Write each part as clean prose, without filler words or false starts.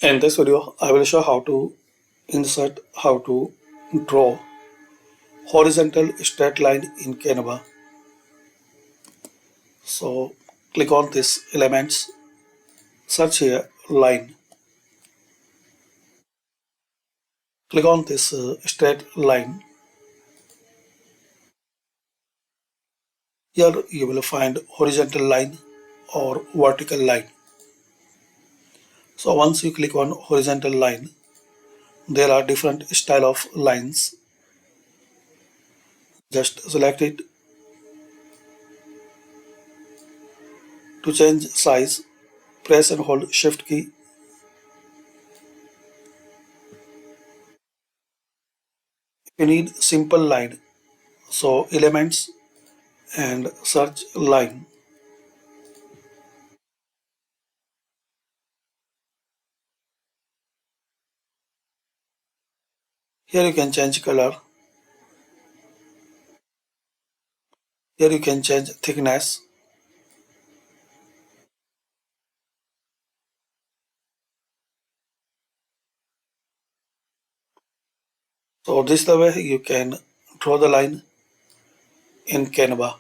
In this video, I will show how to draw horizontal straight line in Canva. So click on this elements, search here line. Click on this straight line. Here you will find horizontal line or vertical line. So once you click on horizontal line, there are different style of lines. Just select it. To change size, press and hold shift key. You need simple line. So elements and search line. Here you can change color. Here you can change thickness. So this is the way you can draw the line in Canva.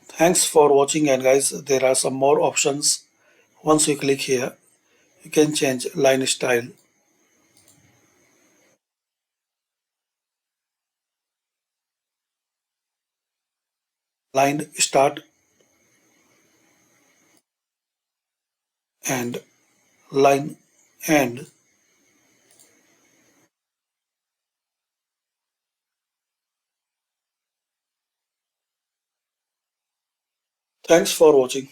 Thanks for watching, and guys, there are some more options. Once you click here, you can change line style. Line start and line end. Thanks for watching.